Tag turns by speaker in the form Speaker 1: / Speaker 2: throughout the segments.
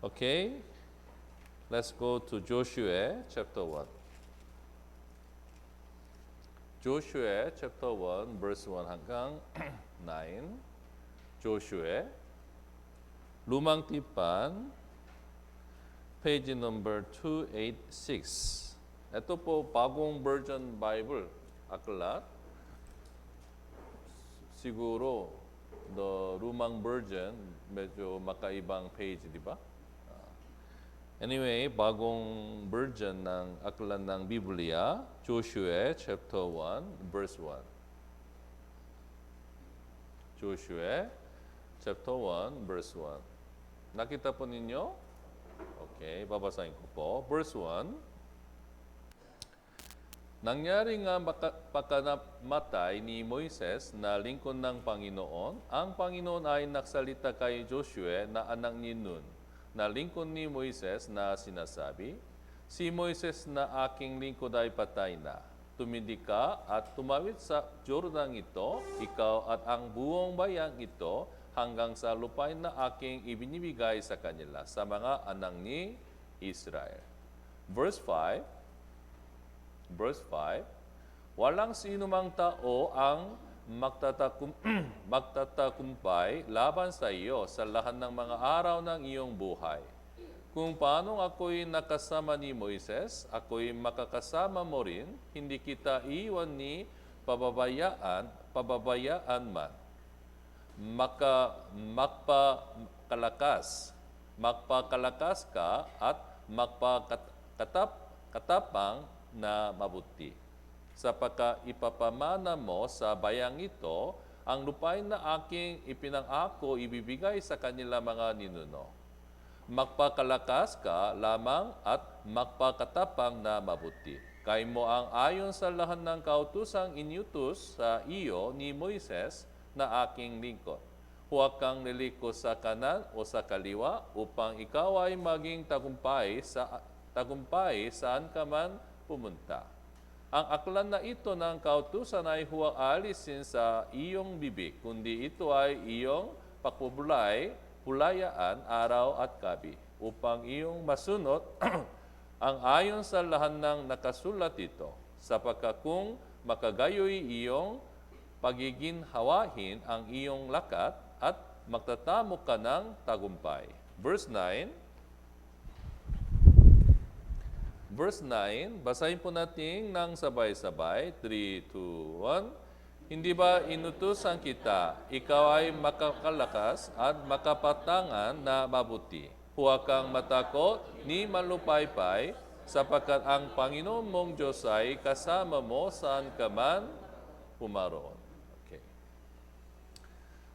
Speaker 1: Okay, let's go to Joshua chapter 1. Joshua chapter 1 verse 1 hanggang 9. Joshua, lumang tipan, page number 286. Ito po bagong version Bible, aklat. Siguro, the lumang version, medyo makaibang page, di ba? Anyway, bagong version ng aklat ng Biblia, Joshua chapter 1, verse 1. Joshua chapter 1, verse 1. Nakita po ninyo? Okay, babasahin ko po. Verse 1. Nangyari nga pagkamatay ni Moises na lingkod ng Panginoon, ang Panginoon ay nagsalita kay Joshua na anak ni Nun, na lingkod ni Moises na sinasabi, si Moises na aking lingkod ay patay na. Tumindi ka at tumawid sa Jordan ito, ikaw at ang buong bayang ito, hanggang sa lupain na aking ibinibigay sa kanila, sa mga anak ni Israel. Verse 5, walang sinumang tao ang magtatakumpay laban sa iyo sa lahat ng mga araw ng iyong buhay. Kung paano ako'y nakasama ni Moises, ako'y makakasama mo rin, hindi kita iwan ni pababayaan man. Magpakalakas ka at magpakatapang na mabuti. Sapagkat ipapamana mo sa bayang ito ang lupain na aking ipinangako ibibigay sa kanila mga ninuno. Magpakalakas ka lamang at magpakatapang na mabuti. Kay mo ang ayon sa lahat ng kautusang inutos sa iyo ni Moises na aking lingkod. Huwag kang liliko sa kanan o sa kaliwa upang ikaw ay maging tagumpay saan ka man pumunta. Ang aklan na ito ng kautusan ay huwag alisin sa iyong bibig, kundi ito ay iyong hulayaan araw at gabi, upang iyong masunod ang ayon sa lahat ng nakasulat ito, sapagkat kung makagayoy iyong pagiginhawahin ang iyong lakat at magtatamo ka ng tagumpay. Verse 9, basahin po natin ng sabay-sabay, 3, 2, 1. Hindi ba inutusan kita, ikaw ay makakalakas at makapatangan na mabuti. Huwag kang matakot ni malupaypay, sapagkat ang Panginoon mong Diyos ay kasama mo saan ka man pumaroon. Okay.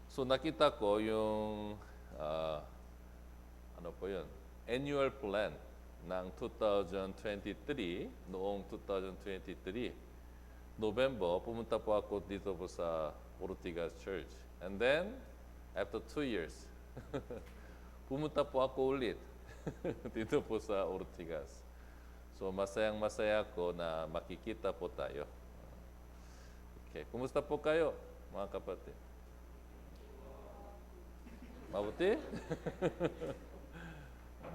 Speaker 1: So nakita ko yung, annual plan ng 2023, noong 2023. November, pumunta po ako dito po sa Ortigas Church. And then, after 2 years, pumunta po ako ulit dito po sa Ortigas. So, masayang-masaya ko na makikita po tayo. Okay, kumusta po kayo, mga kapatid? Mabuti?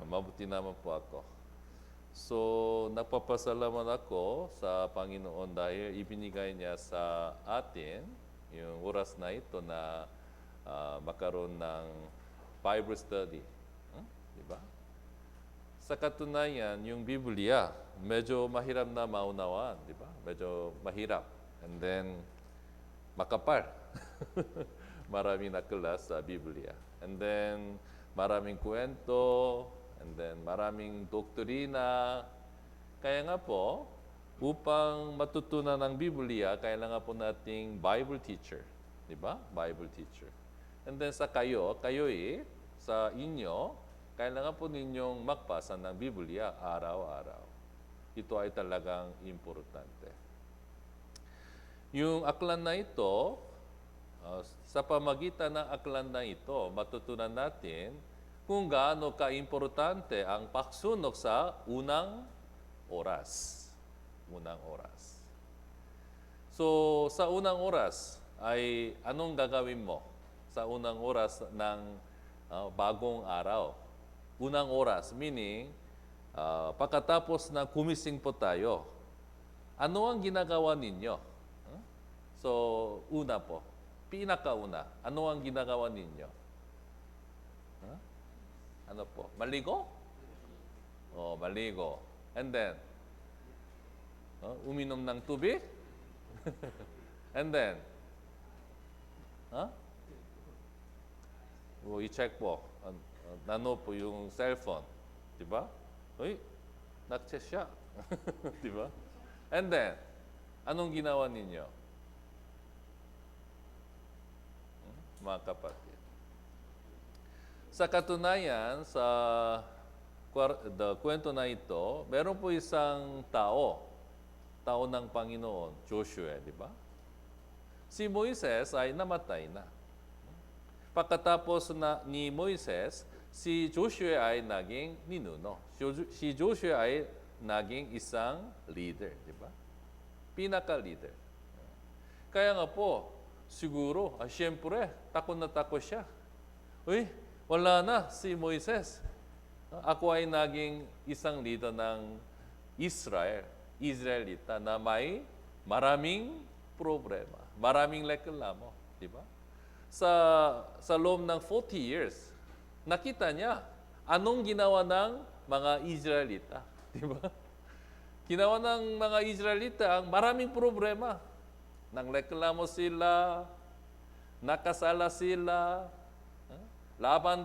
Speaker 1: Mabuti naman po ako. So, nagpapasalamat ako sa Panginoon dahil ibinigay niya sa atin yung oras na ito na magkaroon ng Bible study. Diba? Sa katunayan, yung Biblia, medyo mahirap na maunawaan. Diba? Medyo mahirap. And then, makapal. Maraming naklas sa Biblia. And then, maraming kwento, and then maraming doktrina. Kaya nga po, upang matutunan ng Biblia, kailangan po nating Bible teacher. Di ba? Bible teacher. And then sa sa inyo, kailangan po ninyong magbasa ng Biblia araw-araw. Ito ay talagang importante. Yung aklan na ito, sa pamagitan ng aklan na ito, matutunan natin kung gaano ka-importante ang pagsunod sa unang oras. Unang oras. So, sa unang oras ay anong gagawin mo sa unang oras ng bagong araw? unang oras, meaning, pagkatapos na gumising po tayo, ano ang ginagawa ninyo? So, una po, pinakauna, ano ang ginagawa ninyo? Ano po? Maligo? Maligo. And then, uminom ng tubig? And then, i-check po. Ano po yung cellphone. Di ba? Uy, nag-check siya. Di ba? And then, anong ginawa ninyo? Mga kapatid. Sa katunayan, sa kwento na ito, meron po isang tao ng Panginoon, Joshua, di ba? Si Moises ay namatay na. Pagkatapos ni Moises, si Joshua ay naging ninuno. Si Joshua ay naging isang leader, di ba? Pinaka-leader. Kaya nga po, siguro, siyempre, takot na takot siya. Uy, wala na si Moises. Ako ay naging isang leader ng Israelita na may maraming problema, maraming reklamo, di ba? Sa loob ng 40 years, nakita niya anong ginawa ng mga Israelita, di ba? Ginawa ng mga Israelita ang maraming problema. Nang reklamo sila, nakasala sila, laban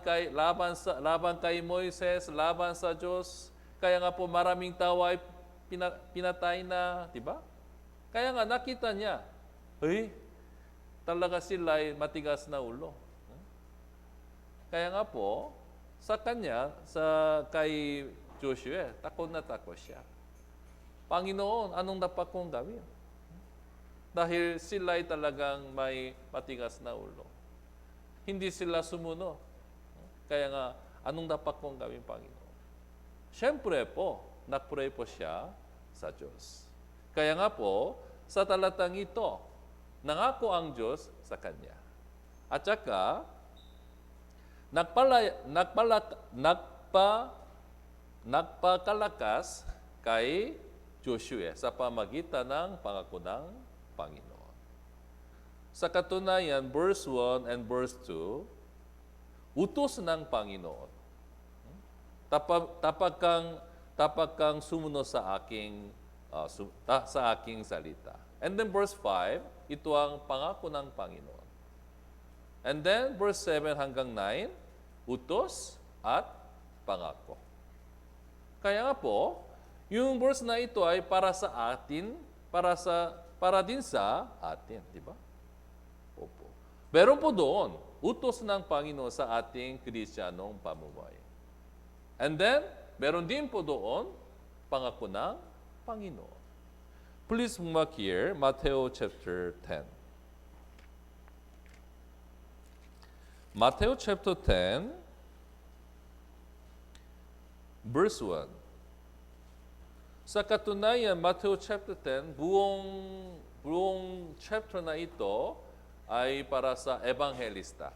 Speaker 1: kay Moises, laban sa Diyos. Kaya nga po maraming tao ay pinatay na, di ba? Kaya nga nakita niya, talaga sila ay matigas na ulo. Kaya nga po, sa kanya, kay Joshua, takot na takot siya. Panginoon, anong dapat kong gawin? Dahil sila ay talagang may matigas na ulo. Hindi sila sumunod. Kaya nga, anong dapat kong gawin, Panginoon? Siyempre po, nag-pray po siya sa Diyos. Kaya nga po, sa talatang ito, nangako ang Diyos sa kanya. At saka, nagpakalakas kay Joshua sa pamagitan ng pangako ng Panginoon. Sa katunayan, verse 1 and verse 2, utos ng Panginoon. Tapag kang sumunod sa aking salita. And then verse 5, ito ang pangako ng Panginoon. And then verse 7 hanggang 9, utos at pangako. Kaya nga po, yung verse na ito ay para sa atin, para din sa atin, di ba? Opo. Meron po doon, utos ng Panginoon sa ating Kristiyanong pamumuhay. And then, meron din po doon, pangako ng Panginoon. Please mark here, Matthew chapter 10. Matthew chapter 10, verse 1. Sa katunayan, Matthew chapter 10, buong chapter na ito ay para sa evangelista,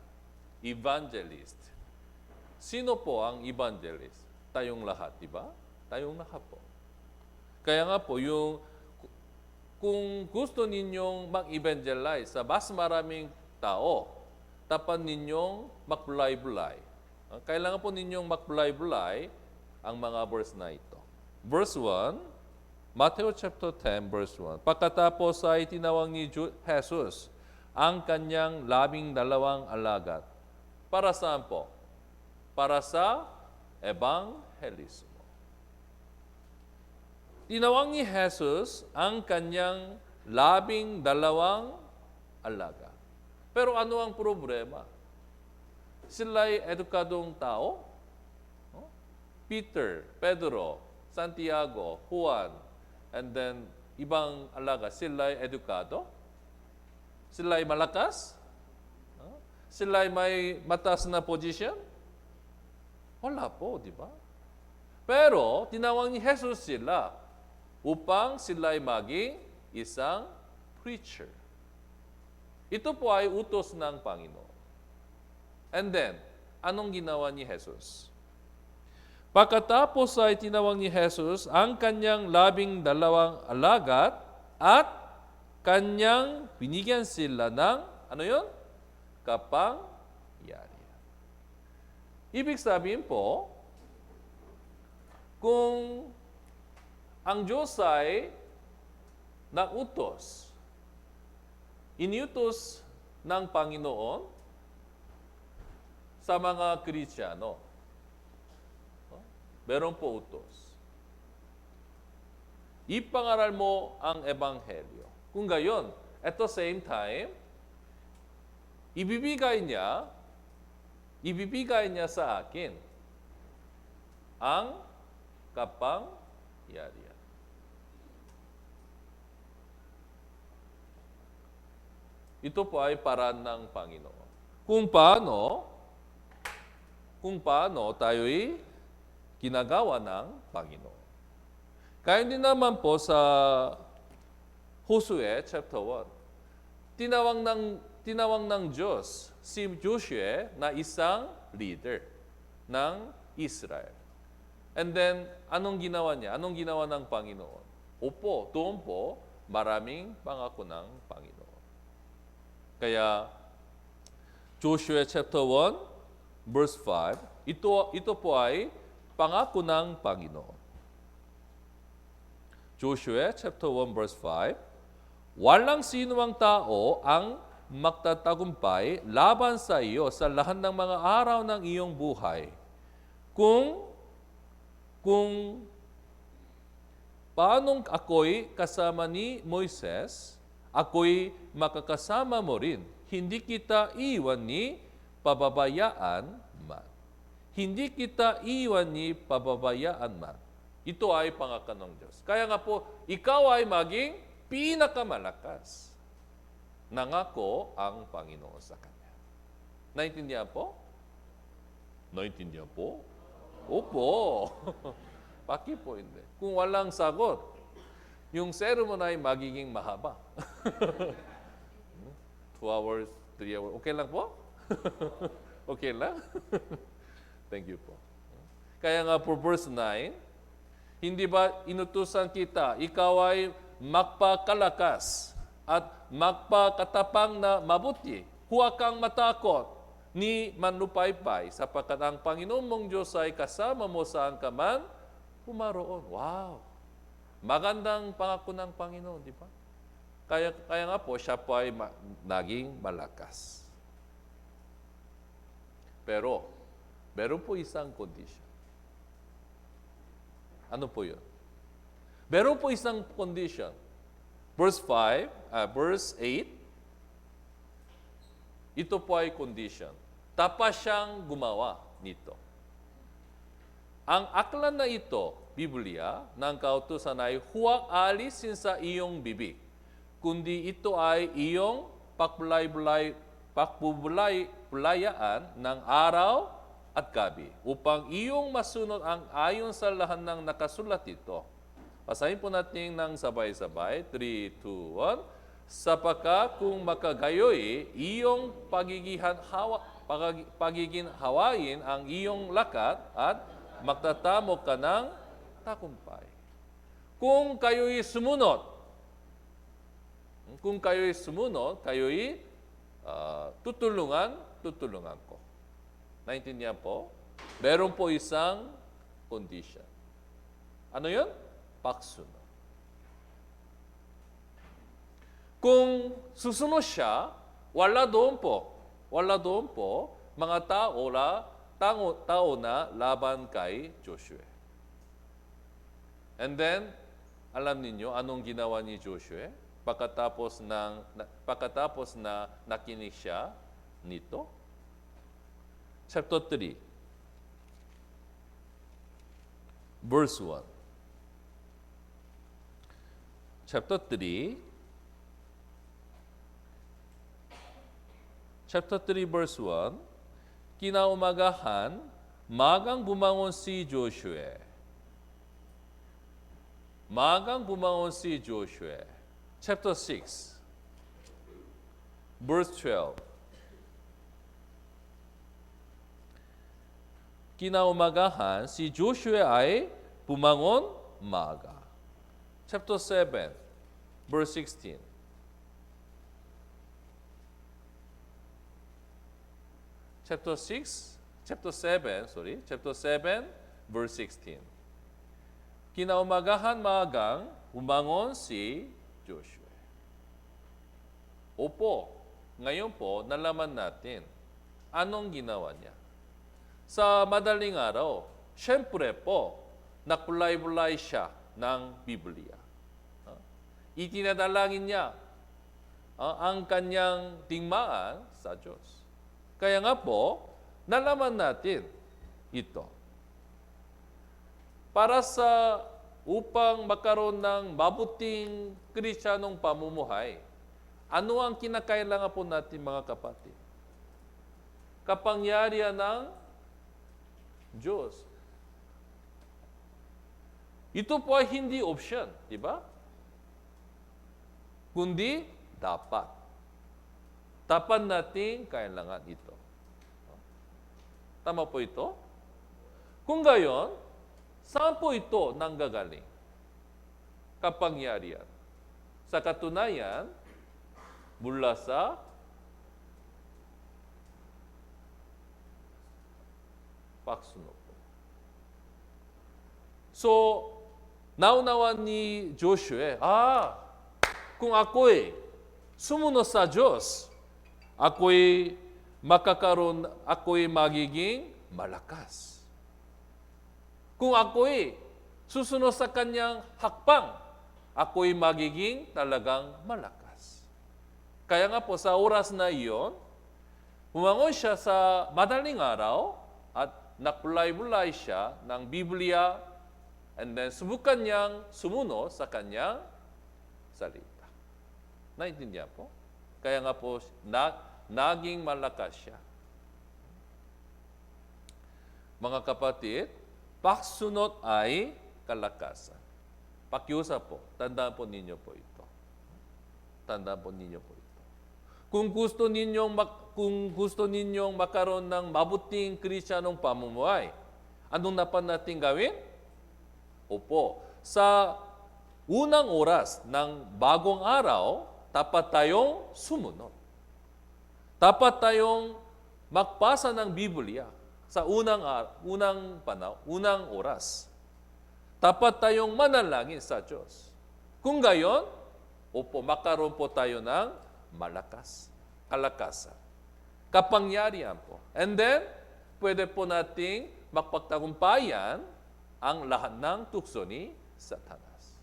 Speaker 1: evangelist. Sino po ang evangelist? Tayong lahat, di ba? Tayong lahat po. Kaya nga po, kung gusto ninyong mag-evangelize sa mas maraming tao, tapan ninyong magbulay-bulay. Kailangan po ninyong magbulay-bulay ang mga verse na ito. Verse 1, Matthew chapter 10, verse 1. Pagkatapos ay tinawag ni Jesus ang kanyang 12 alagad. Para saan po? Para sa ebanghelismo. Tinawag ni Jesus ang kanyang 12 alagad. Pero ano ang problema? Sila'y edukadong tao? Peter, Pedro, Santiago, Juan, and then ibang alaga, sila'y edukado? Sila'y malakas? Sila'y may mataas na position? Wala po, di ba? Pero, tinawag ni Jesus sila upang sila'y maging isang preacher. Ito po ay utos ng Panginoon. And then, anong ginawa ni Jesus? Pagkatapos ay tinawag ni Jesus ang kanyang 12 alagad at kanyang binigyan sila ng, ano yun? Kapangyarihan. Ibig sabihin po, kung ang Diyos ay nautos, iniutos ng Panginoon sa mga Kristiyano, meron po utos. Ipangaral mo ang Ebanghelyo. Kung gayon, at the same time, ibibigay niya sa akin ang kapangyarihan. Ito po ay paraan ng Panginoon. Kung paano tayo'y ginagawa ng Panginoon. Kaya din naman po sa Josue chapter 1, tinawag ng Diyos si Joshua na isang leader ng Israel. And then, anong ginawa niya? Anong ginawa ng Panginoon? Opo, doon po, maraming pangako ng Panginoon. Kaya, Joshua chapter 1, verse 5, ito po ay pangako ng Panginoon. Joshua chapter 1, verse 5, walang sinumang tao ang magtatagumpay laban sa iyo sa lahat ng mga araw ng iyong buhay. Kung paanong ako'y kasama ni Moises, ako'y makakasama mo rin. Hindi kita iwan ni pababayaan man. Hindi kita iwan ni pababayaan man. Ito ay pangako ng Diyos. Kaya nga po, ikaw ay maging pinakamalakas. Nangako ang Panginoon sa Kanya. Naintindihan po? Naintindihan po? Opo. Paki po hindi. Kung walang sagot, yung sermon ay magiging mahaba. 2 hours, 3 hours. Okay lang po? Okay lang? Thank you po. Kaya nga po verse 9, hindi ba inutusan kita, ikaw ay magpakalakas at magpakatapang na mabuti. Huwag kang matakot ni manupaypay sapagkat ang Panginoon mong Diyos ay kasama mo saan ka man pumaroon. Wow! Magandang pangako ng Panginoon, di ba? Kaya nga po, siya po ay naging malakas. Pero, meron po isang condition. Ano po yun? Meron po isang condition. Verse 8, ito po ay condition. Tapat siyang gumawa nito. Ang aklan na ito, Biblia, ng kautusan ay huwag alisin sa iyong bibig, kundi ito ay iyong pakbubulayaan ng araw at gabi, upang iyong masunod ang ayon sa lahat ng nakasulat ito. Basahin po natin ng sabay-sabay. 3, 2, 1. Sapagkat kung makagayoy, iyong pagiginhawain ang iyong lakat at magtatamo ka ng tagumpay. Kung kayo'y sumunod, kayo'y tutulungan ko. Naintindihan po? Meron po isang condition. Ano yun? Pagsunod. Kung susunod siya, wala doon po mga tao na laban kay Joshua. And then, alam ninyo anong ginawa ni Joshua? Pagkatapos na nakinig siya nito? Chapter 3, verse 1. Chapter 3, verse 1, kinaumagahan, magang bumangon si Joshua. Chapter 6, verse 12. Kinaumagahan, si Joshua ay bumangon maaga. Chapter 7, verse 16. Chapter 7, verse 16. Kinaumagahan maagang bumangon si Joshua. Opo, ngayon po, nalaman natin anong ginawa niya. Sa madaling araw, syempre po, nakulay-bulay siya ng Biblia. Itinadalangin niya ang kanyang tingmaan sa Diyos. Kaya nga po, nalaman natin ito. Para sa upang magkaroon ng mabuting Kristiyanong pamumuhay, ano ang kinakailangan po natin mga kapatid? Kapangyarihan ng Diyos. Ito po ay hindi option, di ba? Kundi dapat. Dapat natin kailangan ito. Tama po ito? Kung gayon, saan po ito nanggagaling? Kapangyarihan. Sa katunayan, mula sa pagsunod. So, naunawan ni Joshua, kung ako'y sumunod sa Diyos, ako'y magiging malakas. Kung ako'y susunod sa kanyang hakbang, ako'y magiging talagang malakas. Kaya nga po sa oras na iyon, bumangon siya sa madaling araw at nakulay-bulay siya ng Biblia and then subukan niyang sumunod sa kanyang salita. Naintindihan po? Kaya nga po, naging malakas siya. Mga kapatid, pagsunod ay kalakasan. Pakiusap po, tandaan po ninyo po ito. Tandaan po ninyo po ito. Kung gusto ninyong magkaroon ng mabuting Kristiyanong pamumuhay, anong dapat natin gawin? Opo, sa unang oras ng bagong araw, dapat tayong sumunod. Dapat tayong magpasa ng Biblia sa unang oras. Dapat tayong manalangin sa Diyos. Kung gayon, opo, makaroon po tayo ng kalakasan, kapangyarihan po. And then, pwede po nating magpagtagumpayan ang lahat ng tukso ni Satanas.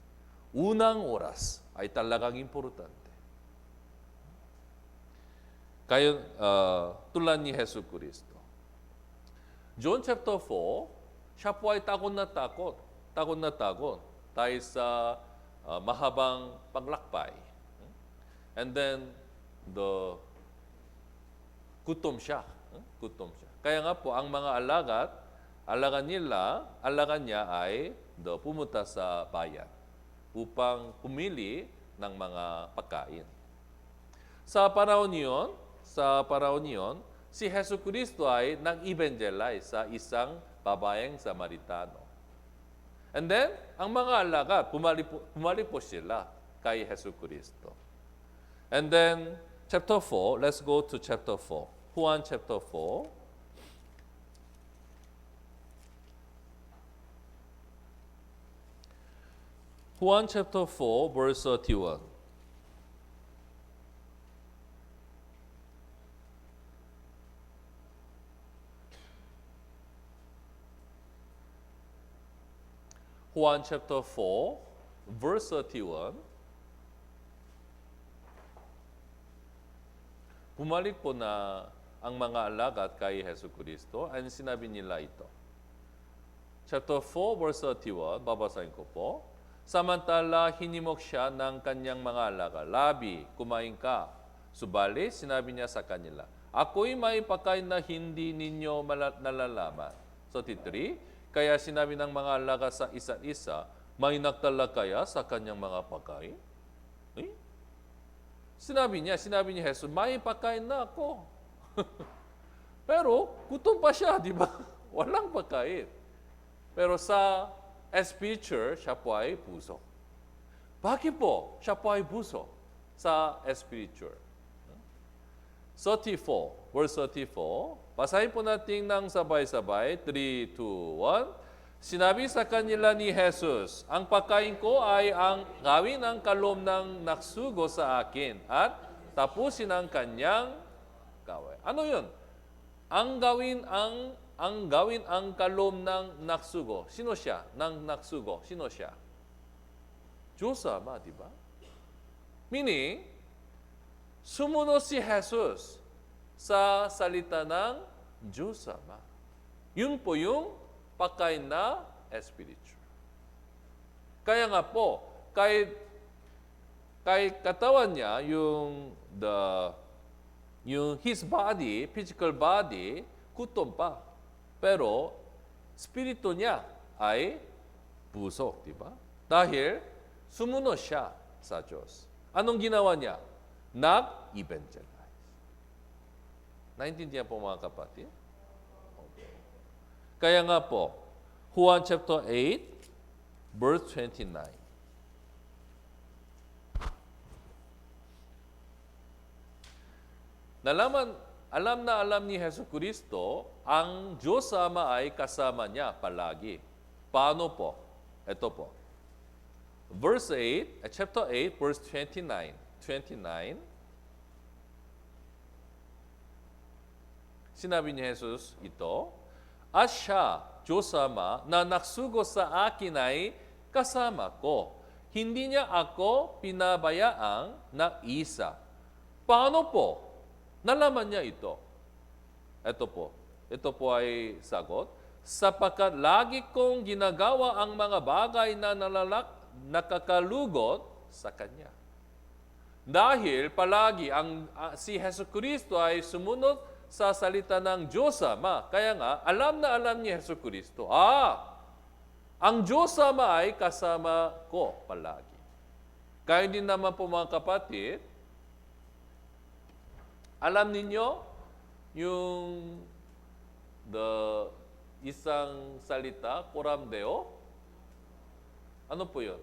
Speaker 1: Unang oras ay talagang importante. Kaya tulad ni Hesus Kristo. John chapter 4, siya po ay takot na takot dahil sa mahabang paglakbay. And then, gutom siya. Kaya nga po, ang mga alaga niya ay pumunta sa bayan upang pumili ng mga pagkain. Sa panahon niyon, si Hesus Kristo ay nag-evangelize sa isang babaeng Samaritano. And then, ang mga alagad, pumali po sila kay Hesus Kristo. And then, chapter 4, let's go to chapter 4. Juan chapter 4. Juan chapter 4, verse 31. Juan chapter 4, verse 31. Bumalik po na ang mga alagad kay Hesus Kristo at sinabi nila ito. Chapter 4, verse 31, babasahin ko po. Samantala, hinimok siya ng kanyang mga alagad, Labi, kumain ka. Subalit, sinabi niya sa kanila, ako'y may pagkain na hindi ninyo nalalaman. So, 33, kaya sinabi ng mga alagad sa isa't isa, may nagtala kaya sa kanyang mga pagkain? Sinabi niya Jesus, may pagkain na ako. Pero, gutom pa siya, di ba? Walang pagkain. Pero sa spiritual, siya po ay busog. Bakit po siya po ay busog sa spiritual? 34, verse 34. Basahin po natin ng sabay-sabay. 3, 2, 1. Sinabi sa kanila ni Jesus, ang pagkain ko ay ang gawin ang kaloob ng naksugo sa akin at tapusin ang kanyang gawain. Ano yun? Ang gawin ang kaloob ng naksugo. Sino siya? Ng naksugo. Sino siya? Diyos Ama, di ba? Meaning, sumunod si Jesus sa salita ng Diyos Ama. Yun po yung pagkain na spiritual. Kaya nga po, kahit katawan niya, yung his body, physical body, gutom pa. Pero, spirito niya ay busog, di ba? Dahil, sumunod siya sa Diyos. Anong ginawa niya? Nag-evangelize. Naintindihan po mga kapatid? Okay. Kaya nga po, Juan chapter 8, verse 29. Alam na alam ni Hesus Kristo, ang Diyos Ama ay kasama niya palagi. Paano po? Ito po. Verse 8, chapter 8, verse 29. 29. Sinabi ni Jesus ito, at siya, Diyos Ama, na naksugo sa akin ay kasama ko. Hindi niya ako pinabayaang na isa. Paano po? Nalaman niya ito. Ito po ay sagot. Sapagkat lagi kong ginagawa ang mga bagay na nakakalugot sa Kanya. Dahil palagi si Hesus Kristo ay sumunod sa salita ng Diyos Ama. Kaya nga, alam na alam ni Hesus Kristo, ang Diyos Ama ay kasama ko palagi. Kaya din naman po mga kapatid, alam ninyo yung isang salita, coram Deo? Ano po yun?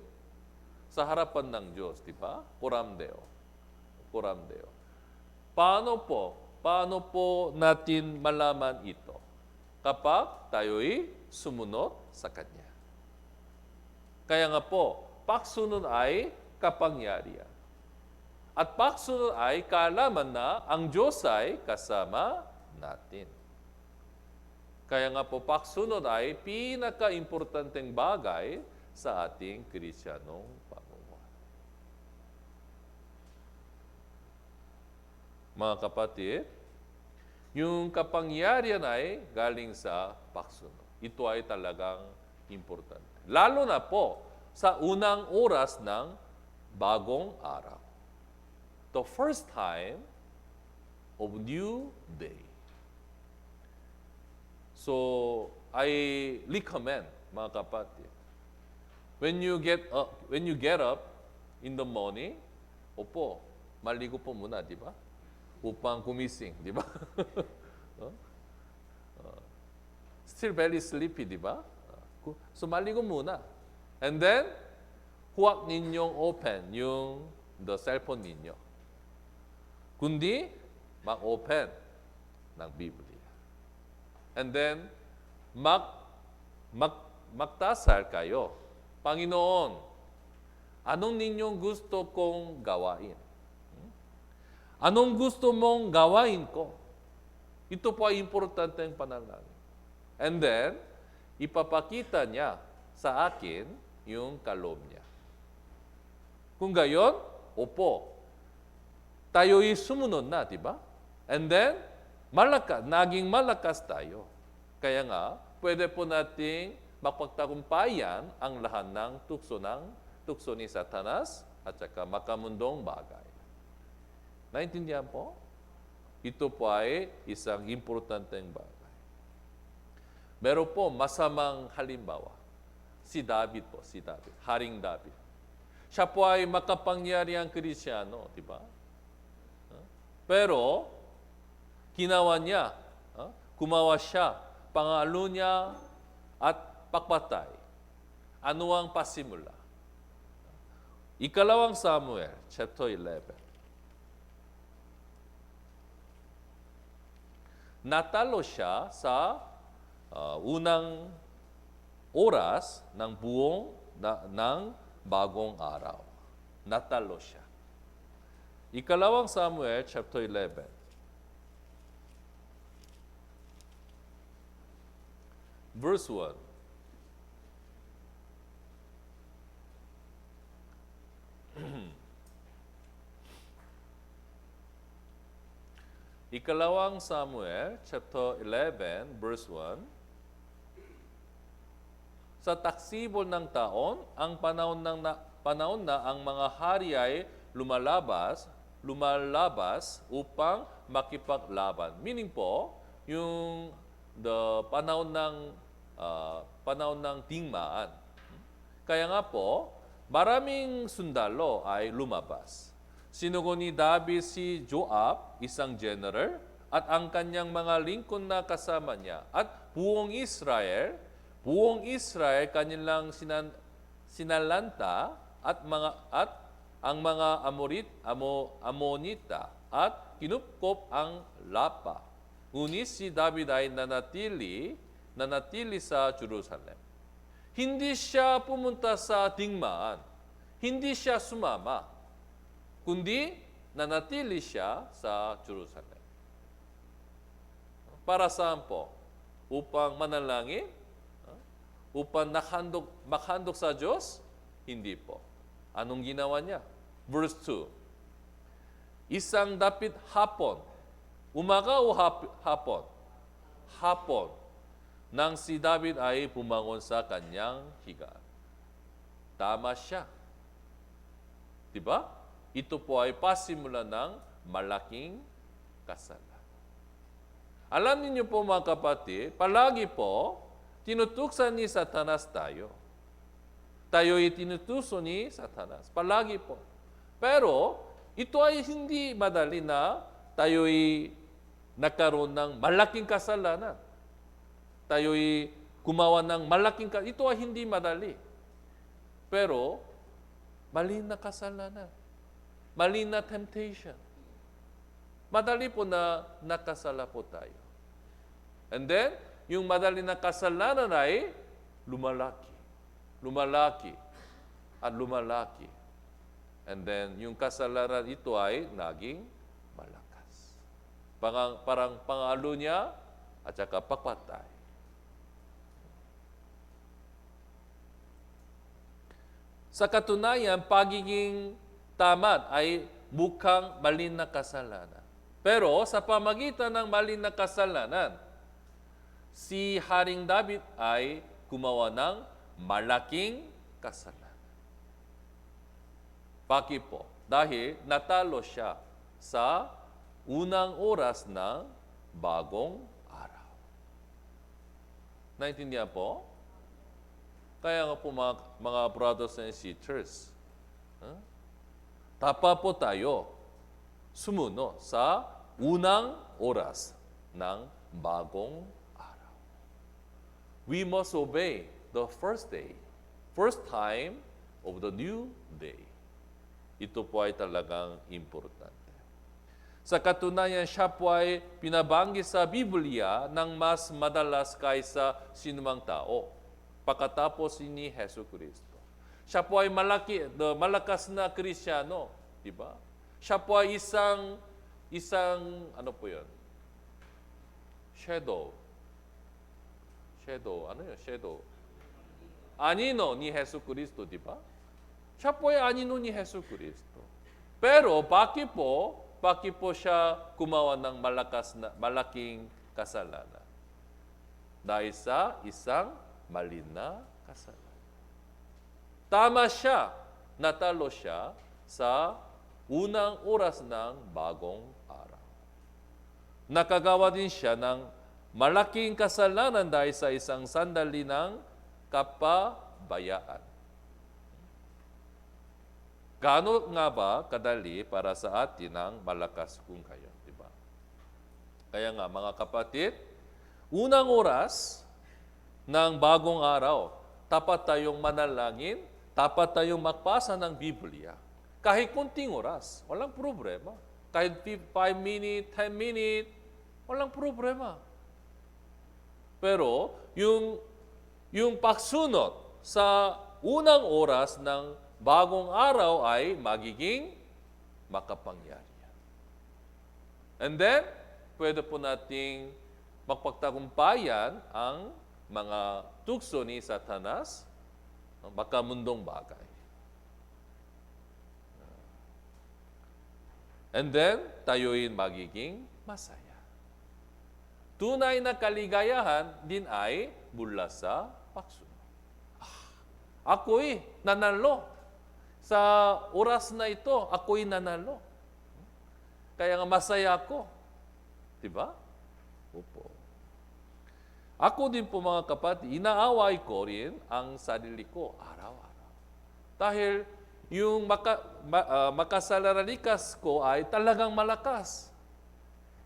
Speaker 1: Sa harapan ng Diyos, di ba? Coram Deo. Coram Deo. Paano po natin malaman ito? Kapag tayo'y sumunod sa Kanya. Kaya nga po, pagsunod ay kapangyarihan. At pagsunod ay kaalaman na ang Diyos ay kasama natin. Kaya nga po, pagsunod ay pinaka-importanteng bagay sa ating Kristiyanong pamumuhay. Mga kapatid, yung kapangyarihan ay galing sa pagsunod. Ito ay talagang importante. Lalo na po sa unang oras ng bagong araw. The first time of new day. So, I recommend, mga kapatid, when you get up in the morning, maligo po muna, di ba? Upang kumising, di ba? Still very sleepy, di ba? So, maligo muna. And then, huwag ninyong open yung the cellphone ninyo. Kundi, mag-open ng Biblia. And then, magtasal kayo. Panginoon, anong ninyong gusto kong gawain? Anong gusto mong gawain ko? Ito po ay importanteng panalangin. And then, ipapakita niya sa akin yung kaloob niya. Kung gayon, tayo'y sumunod na, di ba? And then, naging malakas tayo. Kaya nga, pwede po nating mapagtagumpayan ang lahat ng tukso ni Satanas at saka makamundong bagay. Naintindihan po? Ito po ay isang importanteng bagay. Meron po masamang halimbawa. Si David, Haring David. Siya po ay makapangyarihang Kristiyano, di ba? Pero, gumawa siya pangalunya at pagpatay. Ano ang pasimula? Ikalawang Samuel, chapter 11. Natalo siya sa unang oras ng ng bagong araw. Natalo siya. Ikalawang Samuel, chapter 11. Verse 1. Ikalawang Samuel, chapter 11, verse 1. Sa taksibol ng taon, ang panahon na ang mga hari ay lumalabas upang makipaglaban. Meaning po, yung panahon ng tingmaan. Kaya nga po, maraming sundalo ay lumabas. Sinugo ni David si Joab, isang general, at ang kanyang mga lingkod na kasama niya. At buong Israel kanilang sinalanta at ang mga Amonita at kinupkop ang Lapa. Ngunit si David ay nanatili sa Jerusalem. Hindi siya pumunta sa tingmaan. Hindi siya sumama. Kundi nanatili siya sa Jerusalem. Para saan po? Upang manalangin? Upang makhandog sa Diyos? Hindi po. Anong ginawa niya? Verse 2. Isang dapit hapon. Umaga o hapon? Hapon. Nang si David ay pumangon sa kanyang higaan. Tama siya. Diba? Ito po ay pasimula ng malaking kasalan. Alam niyo po mga kapatid, palagi po, tinutuksan ni Satanas tayo. Tayo'y tinutuso ni Satanas. Palagi po. Pero, ito ay hindi madali na tayo'y nagkaroon ng malaking kasalanan. Tayo'y gumawa ng malaking kasalanan. Ito ay hindi madali. Pero, mali na kasalanan. Mali na temptation. Madali po na nakasala po tayo. And then, yung madali na kasalanan ay lumalaki. Lumalaki. At lumalaki. And then, yung kasalanan ito ay naging malakas. Parang pangalo niya at saka pagpatay. Sa katunayan, pagiging tamad ay mukhang mali na kasalanan. Pero sa pamagitan ng mali na kasalanan, si Haring David ay gumawa ng malaking kasalanan. Bakit po? Dahil natalo siya sa unang oras ng bagong araw. Naintindihan po? Kaya nga po mga brothers and sisters, dapat po tayo sumunod sa unang oras ng bagong araw. We must obey the first time of the new day. Ito po ay talagang importante. Sa katunayan, siya po ay pinabanggit sa Biblia ng mas madalas kaysa sinumang tao, pagkatapos ni Hesus Kristo. Siya po ay malakas na Kristiyano, di ba? Siya po ay isang ano po 'yon? Shadow. Ano 'yon? Shadow. Anino ni Hesus Kristo, di ba? Siya po ay anino ni Hesus Kristo. Pero bakit po siya gumawa ng malaking kasalanan? Dahil sa isang mali na kasalanan. Tama siya, natalo siya sa unang oras ng bagong araw. Nakagawa din siya ng malaking kasalanan dahil sa isang sandali ng kapabayaan. Gaano nga ba kadali para sa atin ang malakas kung kayo, di ba? Kaya nga mga kapatid, unang oras ng bagong araw, tapat tayong manalangin, tapat tayong magpasa ng Biblia. Kahit kunting oras, walang problema. Kahit 5 minutes, 10 minutes, walang problema. Pero yung pagsunod sa unang oras ng bagong araw ay magiging makapangyarihan. And then, pwede po nating magpagtagumpayan ang mga tukso ni Satanas, makamundong bagay. And then, tayo'y magiging masaya. Tunay na kaligayahan din ay mula sa pagsunod. Ako'y nanalo. Sa oras na ito, ako'y nanalo. Kaya nga masaya ako. Diba? Opo. Ako din po mga kapatid, inaaway ko rin ang sarili ko araw-araw. Dahil yung makasalaralikas ko ay talagang malakas.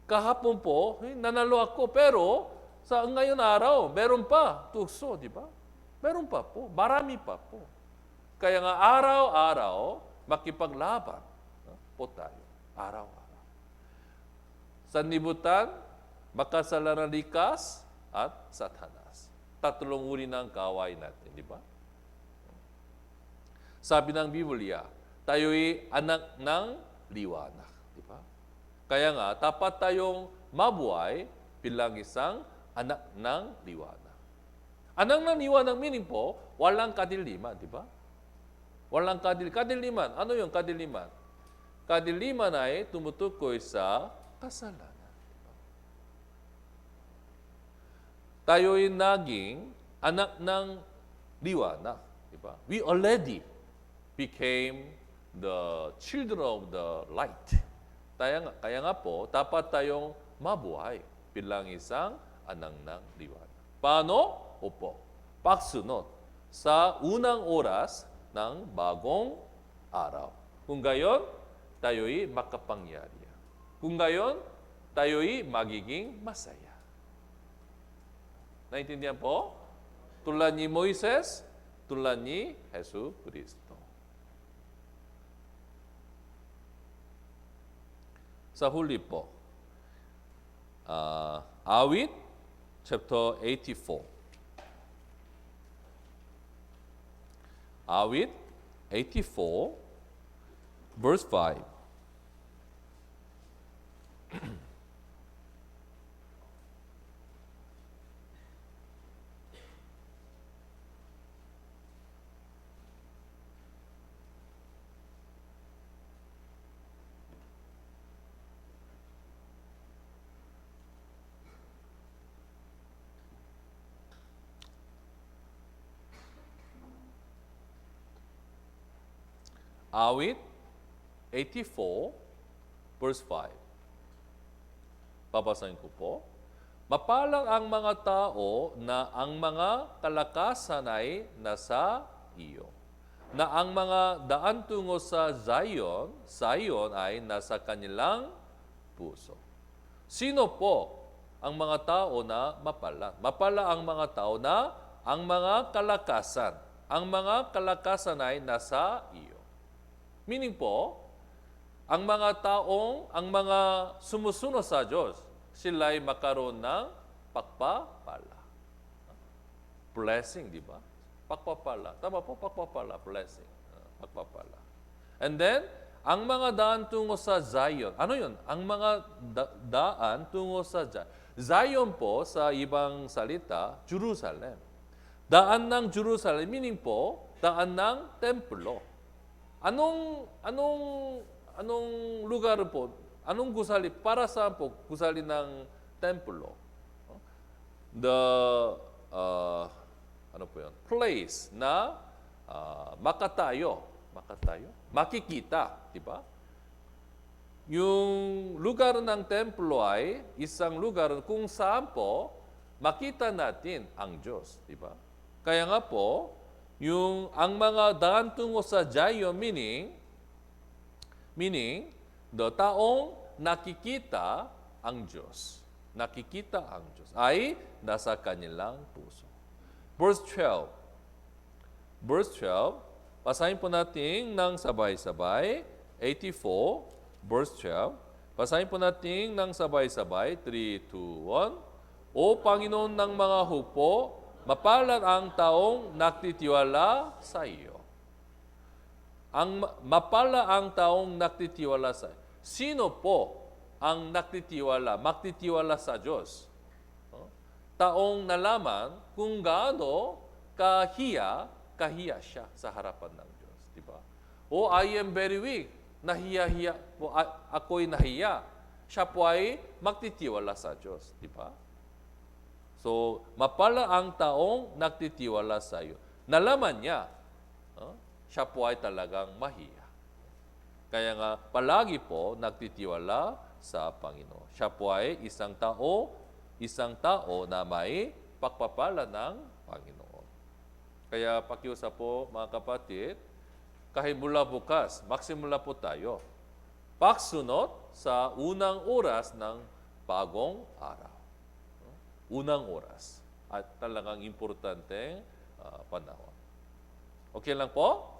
Speaker 1: Kahapon po, nanalo ako, pero sa ngayon araw, meron pa tukso, di ba? Meron pa po, marami pa po. Kaya nga araw-araw, makipaglaban po tayo. Araw-araw. Sanlibutan, makasalaralikas, at Satanas. Tatlong uri ng kaaway natin, di ba? Sabi ng Biblia, tayo'y anak ng liwanag, di ba? Kaya nga, tapat tayong mabuhay bilang isang anak ng liwanag. Anak ng liwanag meaning po, walang kadiliman, di ba? Walang kadiliman. Ano yung kadiliman? Kadiliman ay tumutukoy sa kasalanan. Tayo'y naging anak ng liwanag. Diba? We already became the children of the light. Kaya nga po, dapat tayong mabuhay bilang isang anak ng liwanag. Paano? Opo, pagsunod sa unang oras ng bagong araw. Kung gayon, tayo'y makapangyarihan. Kung gayon, tayo'y magiging masaya. Naintindihan po? Tulad ni Moises, tulad ni Jesu Cristo. Sa huli po, Awit, chapter 84. Awit, 84, verse 5. Awit 84, verse 5. Papasahin ko po. Mapalang ang mga tao na ang mga kalakasan ay nasa iyo. Na ang mga daan tungo sa Zion ay nasa kanilang puso. Sino po ang mga tao na mapala? Mapala ang mga tao na ang mga kalakasan. Ang mga kalakasan ay nasa iyo. Meaning po, ang mga sumusunod sa Diyos, sila'y makaroon ng pagpapala. Blessing, di ba? Pagpapala. Tama po, pagpapala, blessing. Pagpapala. And then, ang mga daan tungo sa Zion. Ano yun? Ang mga daan tungo sa Zion. Zion po, sa ibang salita, Jerusalem. Daan ng Jerusalem, meaning po, daan ng templo. Anong lugar po? Anong gusali? Para saan po gusali ng templo? Ano po yun? Place na makikita, di ba? Yung lugar ng templo ay isang lugar kung saan po makita natin ang Diyos, di ba? Kaya nga po, ang mga daan tungo sa Zion, meaning, the taong nakikita ang Diyos. nakikita ang Diyos, ay nasa kanilang puso. Verse 12. Verse 12, basahin po natin ng sabay-sabay. 84, verse 12. Basahin po natin ng sabay-sabay. 3, 2, 1. O Panginoon ng mga hukbo, mapalad ang taong nagtitiwala sa iyo. Mapala ang taong nagtitiwala sa iyo. Sino po ang magtitiwala sa Diyos? Taong nalaman kung gaano kahiya siya sa harapan ng Diyos, di ba? Oh, I am very weak. Nahiya-hiya po, ako'y nahiya. Siya po ay magtitiwala sa Diyos, di ba? So, mapala ang taong nagtitiwala sa iyo. Nalaman niya, siya po ay talagang mahiya. Kaya nga, palagi po nagtitiwala sa Panginoon. Siya po ay isang tao na may pagpapala ng Panginoon. Kaya pakiusap po mga kapatid, kahit mula bukas, magsimula po tayo. Pagsunod sa unang oras ng bagong araw. Unang oras. At talagang importante panahon. Okay lang po?